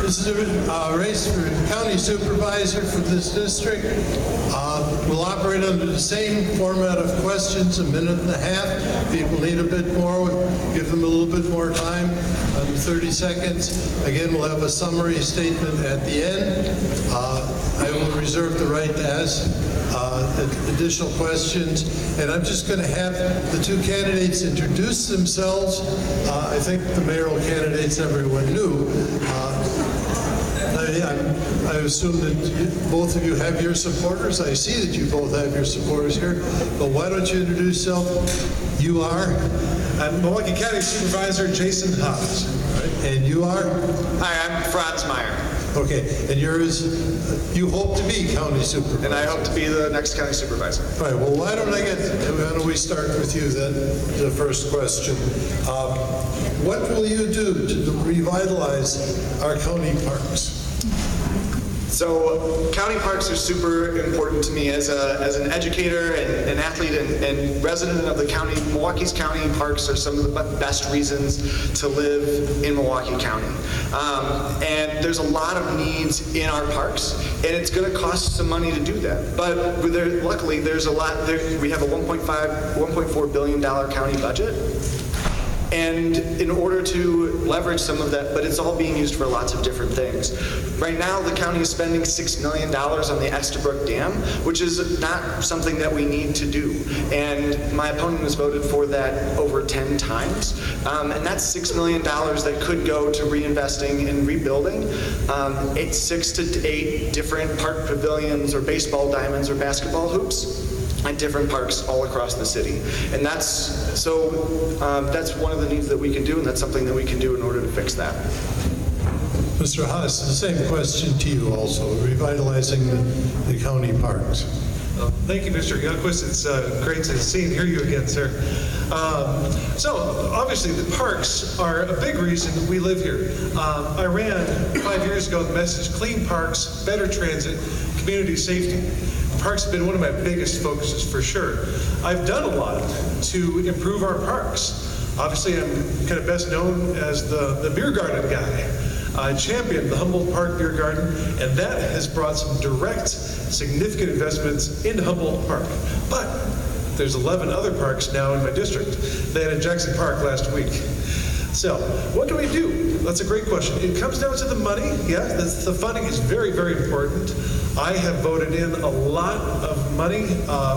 This is a race for county supervisor for this district. We'll operate under the same format of questions, a minute and a half. People need a bit more, give them a little bit more time, under 30 seconds. Again, we'll have a summary statement at the end. I will reserve the right to ask additional questions, and I'm just going to have the two candidates introduce themselves. I think the mayoral candidates everyone knew. I assume that both of you have your supporters. I see that you both have your supporters here, but why don't you introduce yourself? You are? I'm Milwaukee County Supervisor Jason Haas. Right. And you are? Hi, I'm Franz Meyer. Okay, and you hope to be county supervisor? And I hope to be the next county supervisor. All right, well, why don't we start with you then, the first question. What will you do to revitalize our county parks? So county parks are super important to me as an educator and an athlete and resident of the county. Milwaukee's county parks are some of the best reasons to live in Milwaukee County. And there's a lot of needs in our parks, and it's going to cost some money to do that. But luckily, there's a lot. We have a $1.4 billion county budget. And in order to leverage some of that, but it's all being used for lots of different things. Right now, the county is spending $6 million on the Estabrook Dam, which is not something that we need to do. And my opponent has voted for that over 10 times. And that's $6 million that could go to reinvesting and rebuilding 6 to 8 different park pavilions or baseball diamonds or basketball hoops at different parks all across the city. And that's one of the needs that we can do, and that's something that we can do in order to fix that. Mr. Haas, the same question to you also, revitalizing the county parks. Thank you, Mr. Youngquist. It's great to see and hear you again, sir. So, obviously, the parks are a big reason we live here. I ran 5 years ago the message, clean parks, better transit, community safety. Parks have been one of my biggest focuses for sure. I've done a lot to improve our parks. Obviously, I'm kind of best known as the beer garden guy. I championed the Humboldt Park Beer Garden, and that has brought some direct, significant investments into Humboldt Park. But there's 11 other parks now in my district. They had in Jackson Park last week. So, what do we do? That's a great question. It comes down to the money. Yeah, the funding is very, very important. I have voted in a lot of money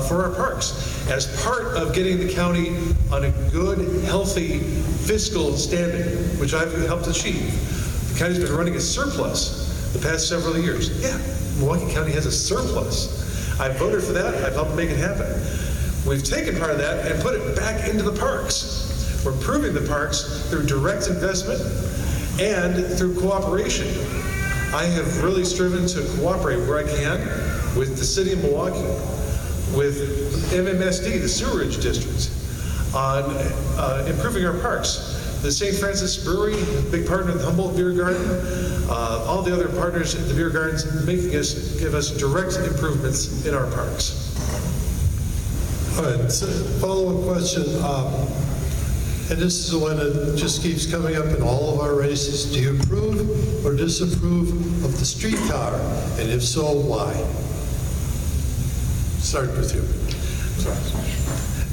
for our parks as part of getting the county on a good, healthy fiscal standing, which I've helped achieve. The county's been running a surplus the past several years. Yeah, Milwaukee County has a surplus. I voted for that. I've helped make it happen. We've taken part of that and put it back into the parks. We're improving the parks through direct investment and through cooperation. I have really striven to cooperate where I can with the city of Milwaukee, with MMSD, the sewerage district, on improving our parks. The St. Francis Brewery, a big partner of the Humboldt Beer Garden, all the other partners at the beer gardens give us direct improvements in our parks. All right, so follow-up question. And this is the one that just keeps coming up in all of our races. Do you approve or disapprove of the streetcar? And if so, why? Start with you.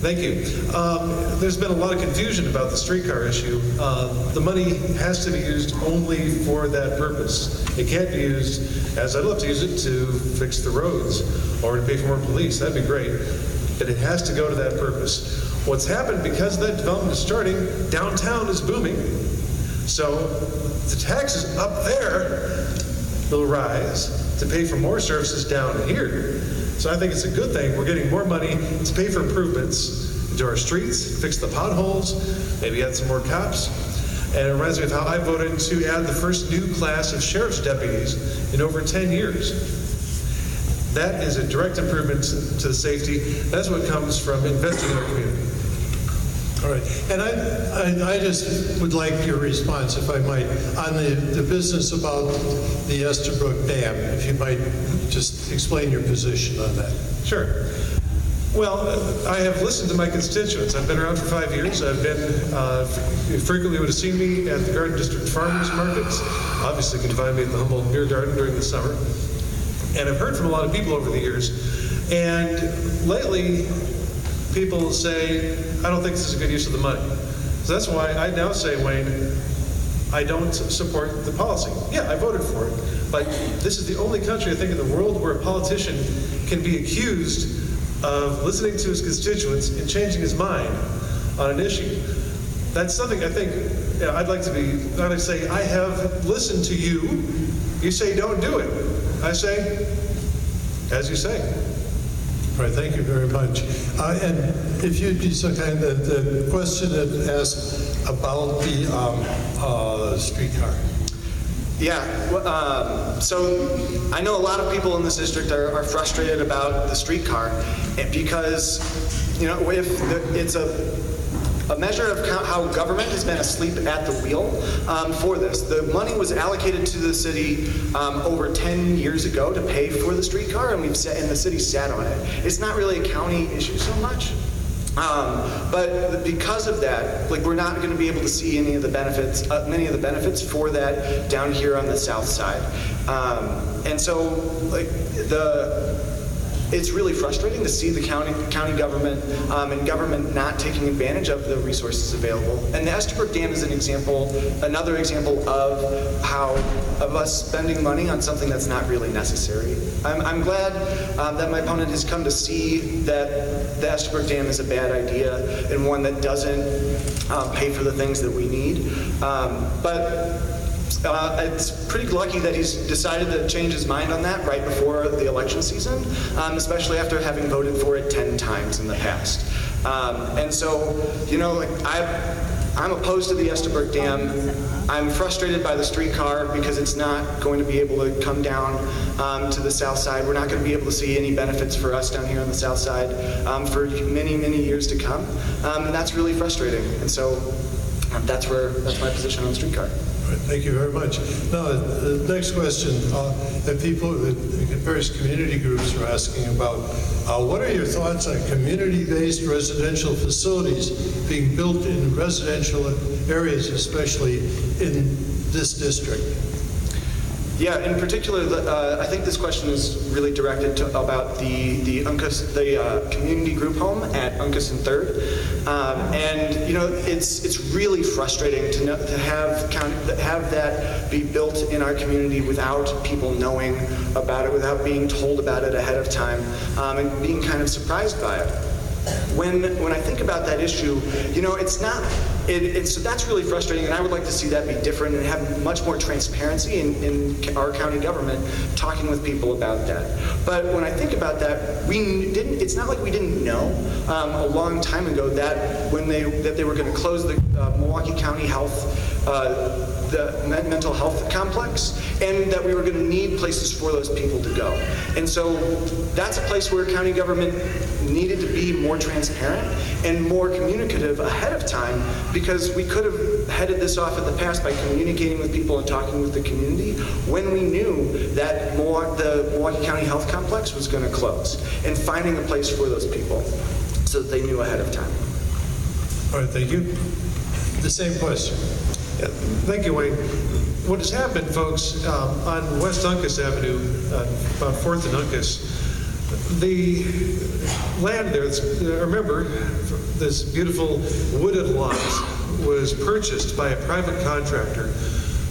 Thank you. There's been a lot of confusion about the streetcar issue. The money has to be used only for that purpose. It can't be used, as I'd love to use it, to fix the roads or to pay for more police. That'd be great. But it has to go to that purpose. What's happened, because that development is starting, downtown is booming. So the taxes up there will rise to pay for more services down here. So I think it's a good thing. We're getting more money to pay for improvements into our streets, fix the potholes, maybe add some more cops. And it reminds me of how I voted to add the first new class of sheriff's deputies in over 10 years. That is a direct improvement to the safety. That's what comes from investing in our community. All right, and I just would like your response, if I might, on the business about the Estabrook Dam, if you might just explain your position on that. Sure. Well, I have listened to my constituents. I've been around for 5 years. I've been, you frequently would have seen me at the Garden District Farmers Markets. obviously can find me at the Humboldt Beer Garden during the summer. And I've heard from a lot of people over the years. And lately, people say, I don't think this is a good use of the money. So that's why I now say, Wayne, I don't support the policy. Yeah, I voted for it. But this is the only country, I think, in the world where a politician can be accused of listening to his constituents and changing his mind on an issue. That's something I think I'd like to say, I have listened to you. You say don't do it. I say, as you say. All right, thank you very much. And if you'd be so kind, the question that asked about the streetcar. Yeah, so I know a lot of people in this district are frustrated about the streetcar because, if it's a measure of how government has been asleep at the wheel for this. The money was allocated to the city over 10 years ago to pay for the streetcar, and the city sat on it. It's not really a county issue so much. But because of that, we're not going to be able to see many of the benefits for that down here on the south side. And so, it's really frustrating to see the county government and government not taking advantage of the resources available. And the Estabrook Dam is another example of us spending money on something that's not really necessary. I'm glad that my opponent has come to see that the Estabrook Dam is a bad idea and one that doesn't pay for the things that we need. But it's pretty lucky that he's decided to change his mind on that right before the election season, especially after having voted for it 10 times in the past. And so, I'm opposed to the Estabrook Dam. I'm frustrated by the streetcar because it's not going to be able to come down to the south side. We're not going to be able to see any benefits for us down here on the south side for many, many years to come. And that's really frustrating. And so that's my position on the streetcar. All right, thank you very much. Now, the next question that various community groups are asking about, what are your thoughts on community-based residential facilities being built in residential areas, especially in this district? Yeah, in particular, I think this question is really directed about the community group home at Uncas and 3rd. And it's really frustrating to have that be built in our community without people knowing about it, without being told about it ahead of time, and being kind of surprised by it. When I think about that issue, that's really frustrating, and I would like to see that be different and have much more transparency in our county government talking with people about that. But when I think about that, it's not like we didn't know a long time ago that they were going to close the Milwaukee County the mental health complex, and that we were going to need places for those people to go. And so that's a place where county government needed to be more transparent and more communicative ahead of time, because we could have headed this off in the past by communicating with people and talking with the community when we knew that the Milwaukee County Health Complex was going to close, and finding a place for those people so that they knew ahead of time. All right, thank you. The same question. Yeah, thank you, Wayne. What has happened, folks, on West Uncas Avenue, about 4th and Uncas, the land there, remember, this beautiful wooded lot was purchased by a private contractor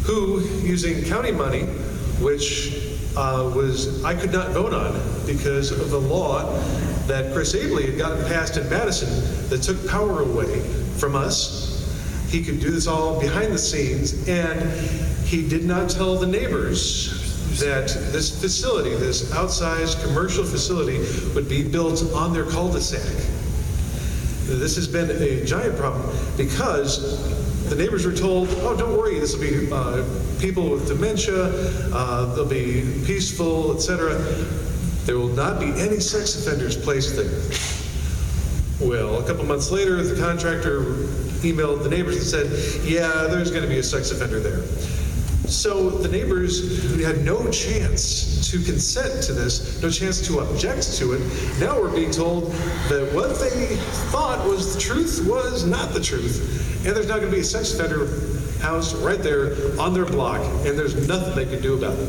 who, using county money, which I could not vote on because of the law that Chris Abley had gotten passed in Madison that took power away from us. He could do this all behind the scenes, and he did not tell the neighbors that this facility, this outsized commercial facility, would be built on their cul-de-sac. This has been a giant problem because the neighbors were told, oh, don't worry, this will be people with dementia, they'll be peaceful, etc. There will not be any sex offenders placed there. Well, a couple months later, the contractor emailed the neighbors and said, yeah, there's going to be a sex offender there. So the neighbors who had no chance to consent to this, no chance to object to it, now we're being told that what they thought was the truth was not the truth. And there's not going to be a sex offender house right there on their block, and there's nothing they can do about it.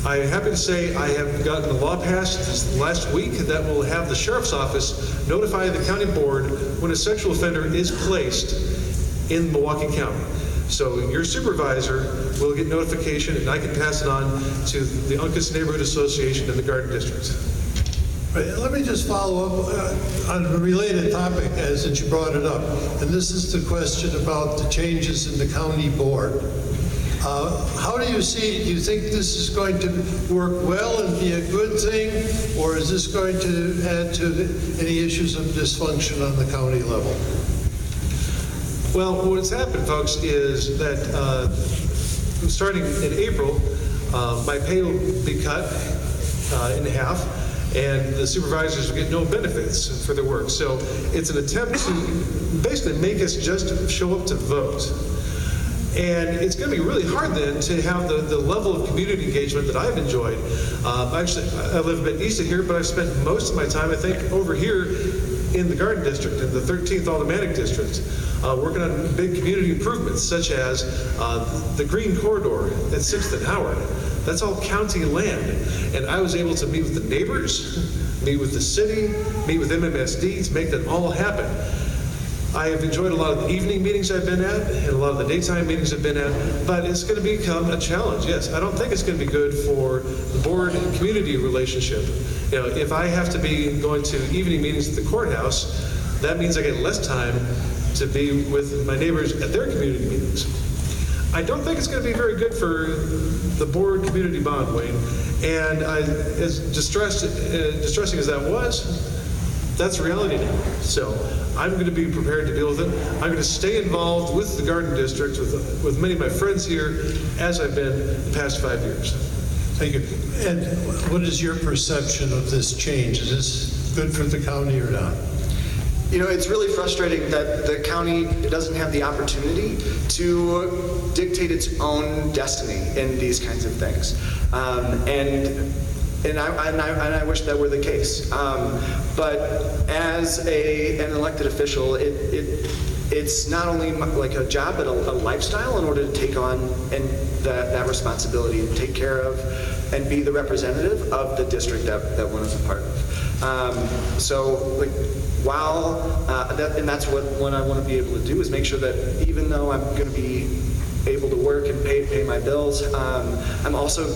I'm happy to say I have gotten a law passed this last week that will have the sheriff's office notify the county board when a sexual offender is placed in Milwaukee County. So your supervisor will get notification, and I can pass it on to the Uncas Neighborhood Association and the Garden District. Right, let me just follow up on a related topic since you brought it up. And this is the question about the changes in the county board. How do you see, do you think this is going to work well and be a good thing, or is this going to add to any issues of dysfunction on the county level? Well, what's happened, folks, is that starting in April, my pay will be cut in half, and the supervisors will get no benefits for their work. So it's an attempt to basically make us just show up to vote. And it's going to be really hard then to have the level of community engagement that I've enjoyed. Actually, I live a bit east of here, but I've spent most of my time, I think, over here in the Garden District, in the 13th Aldermanic District, working on big community improvements such as the Green Corridor at 6th and Howard. That's all county land. And I was able to meet with the neighbors, meet with the city, meet with MMSD to make that all happen. I have enjoyed a lot of the evening meetings I've been at and a lot of the daytime meetings I've been at, but it's going to become a challenge, yes. I don't think it's going to be good for the board and community relationship. You know, if I have to be going to evening meetings at the courthouse, that means I get less time to be with my neighbors at their community meetings. I don't think it's going to be very good for the board community bond, Wayne. And as distressing as that was, that's reality now. So I'm going to be prepared to deal with it. I'm going to stay involved with the Garden District, with many of my friends here, as I've been the past 5 years. Thank you. And what is your perception of this change? Is this good for the county or not? You know, it's really frustrating that the county doesn't have the opportunity to dictate its own destiny in these kinds of things. And I wish that were the case. But as an elected official, it's not only like a job, but a lifestyle in order to take on that responsibility and take care of and be the representative of the district that one is a part of. So, like, while and that's what I want to be able to do is make sure that even though I'm going to be able to work and pay my bills, I'm also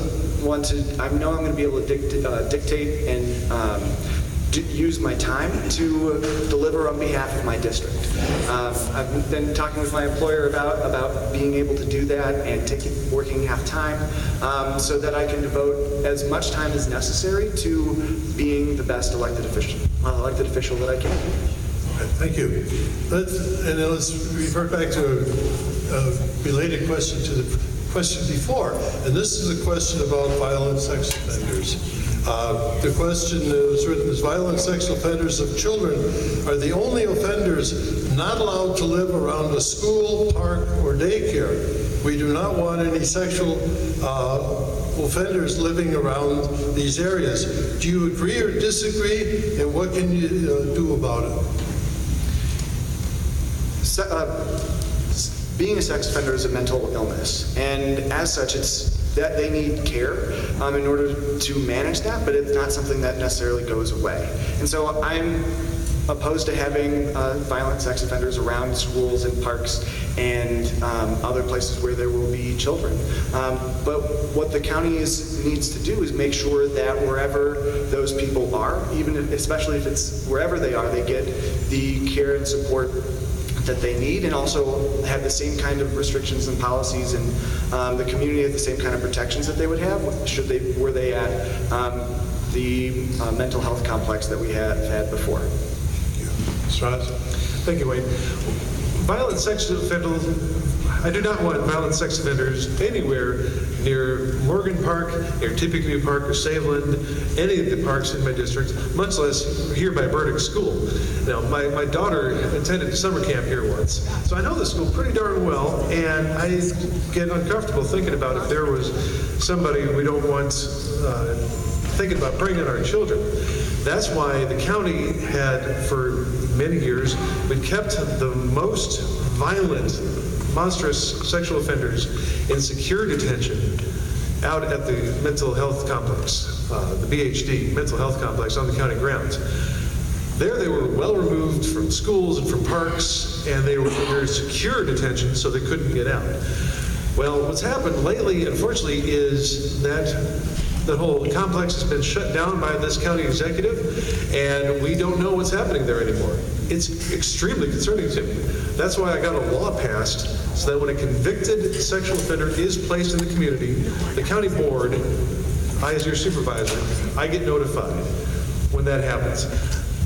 I know I'm going to be able to dictate and use my time to deliver on behalf of my district. I've been talking with my employer about being able to do that and working half-time so that I can devote as much time as necessary to being the best elected official that I can. Thank you. Let's revert back to a related question to the question before, and this is a question about violent sex offenders. The question was written as violent sex offenders of children are the only offenders not allowed to live around a school, park, or daycare. We do not want any sexual offenders living around these areas. Do you agree or disagree, and what can you do about it? Being a sex offender is a mental illness, and as such, it's that they need care in order to manage that, but it's not something that necessarily goes away. And so I'm opposed to having violent sex offenders around schools and parks and other places where there will be children. But what the county needs to do is make sure that wherever those people are, especially if it's wherever they are, they get the care and support that they need, and also have the same kind of restrictions and policies, and the community have the same kind of protections that they would have were they at the mental health complex that we have had before. Franz? Thank you, Wayne. Violent sex offenders, I do not want violent sex offenders anywhere near Morgan Park, near Tippecanoe Park or Saveland, any of the parks in my district, much less here by Burdick School. Now, my daughter attended summer camp here once, so I know the school pretty darn well, and I get uncomfortable thinking about if there was somebody we don't want thinking about bringing our children. That's why the county had, for many years, we kept the most violent monstrous sexual offenders in secure detention out at the mental health complex, the BHD, mental health complex on the county grounds. There they were well removed from schools and from parks, and they were under secure detention, so they couldn't get out. Well, what's happened lately, unfortunately, is that the whole complex has been shut down by this county executive, and we don't know what's happening there anymore. It's extremely concerning to me. That's why I got a law passed, so that when a convicted sexual offender is placed in the community, the county board, I as your supervisor, I get notified when that happens.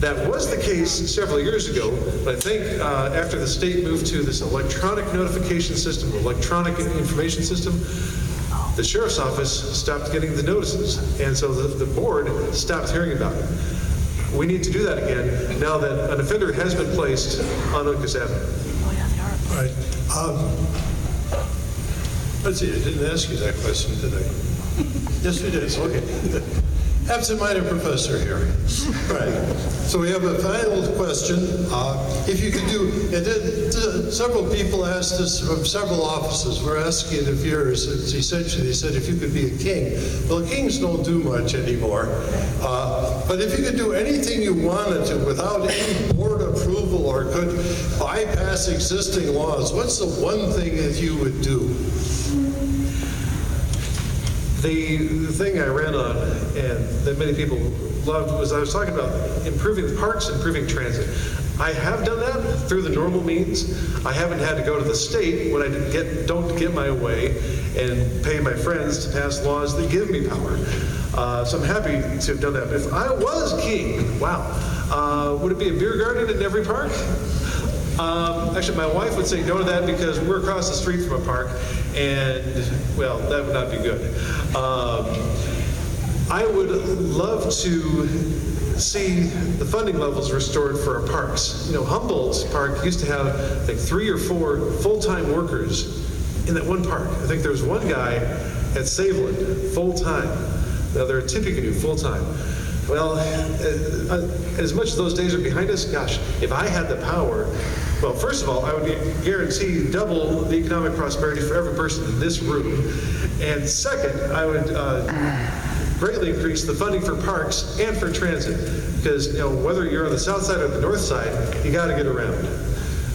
That was the case several years ago, but I think after the state moved to this electronic notification system, electronic information system, the sheriff's office stopped getting the notices, and so the board stopped hearing about it. We need to do that again now that an offender has been placed on Uncas Avenue. All right. Let's see, I didn't ask you that question, did I? Yes, we did. Okay. Absent-minded professor here. Right. So we have a final question. If you could do, several people asked us from several offices. We're asking it of yours. It's essentially, they said if you could be a king. Well, kings don't do much anymore. But if you could do anything you wanted to without any board approval or could bypass existing laws, what's the one thing that you would do? The thing I ran on and that many people loved was I was talking about improving the parks, improving transit. I have done that through the normal means. I haven't had to go to the state when I don't get my way and pay my friends to pass laws that give me power. So I'm happy to have done that. If I was king, wow, would it be a beer garden in every park? Actually, my wife would say no to that because we're across the street from a park, and, well, that would not be good. I would love to see the funding levels restored for our parks. You know, Humboldt Park used to have, I think, 3 or 4 full-time workers in that one park. I think there was one guy at Saveland, full-time. Now, they're at Tippecanoe, full-time. Well, as much as those days are behind us, gosh, if I had the power, well, first of all, I would guarantee double the economic prosperity for every person in this room. And second, I would greatly increase the funding for parks and for transit. Because, you know, whether you're on the south side or the north side, you got to get around.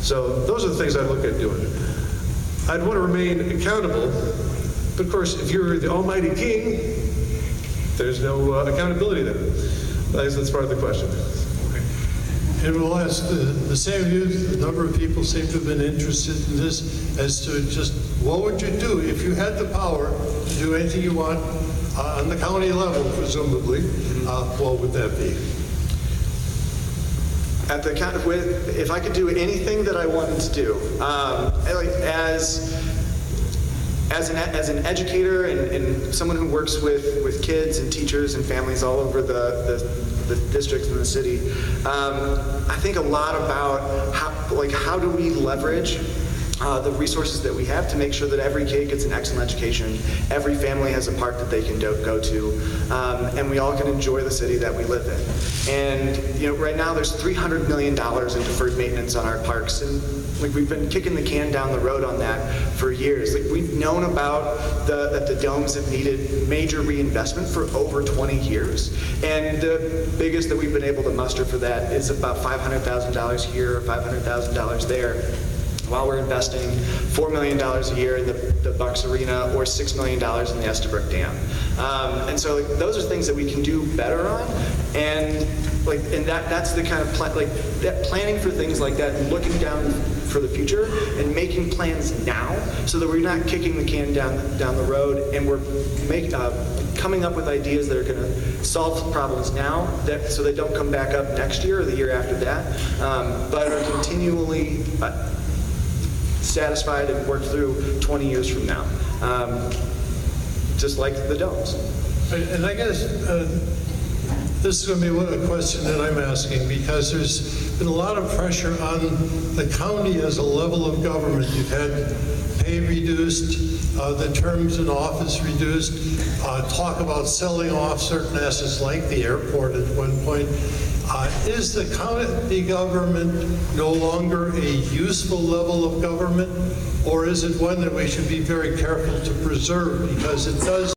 So those are the things I'd look at doing. I'd want to remain accountable. But of course, if you're the almighty king, there's no accountability there. I guess that's part of the question. And we'll ask the same youth, a number of people seem to have been interested in this, as to just what would you do if you had the power to do anything you want on the county level, presumably, what would that be? At the county, if I could do anything that I wanted to do, as an educator and someone who works with kids and teachers and families all over the districts in the city, I think a lot about how do we leverage the resources that we have to make sure that every kid gets an excellent education, every family has a park that they can go to, and we all can enjoy the city that we live in. And you know, right now there's $300 million in deferred maintenance on our parks, and we've been kicking the can down the road on that for years. We've known about that the domes have needed major reinvestment for over 20 years, and the biggest that we've been able to muster for that is about $500,000 here or $500,000 there, while we're investing $4 million a year in the Bucks Arena or $6 million in the Estabrook Dam. And so those are things that we can do better on, and that's the kind of planning for things like that, and looking down for the future and making plans now so that we're not kicking the can down the road, and we're coming up with ideas that are going to solve problems now so they don't come back up next year or the year after that, but are continually satisfied and worked through 20 years from now, just like the domes. And I guess this is going to be a question that I'm asking, because there's been a lot of pressure on the county as a level of government. You've had pay reduced, the terms in office reduced, talk about selling off certain assets like the airport at one point. Is the county government no longer a useful level of government, or is it one that we should be very careful to preserve because it does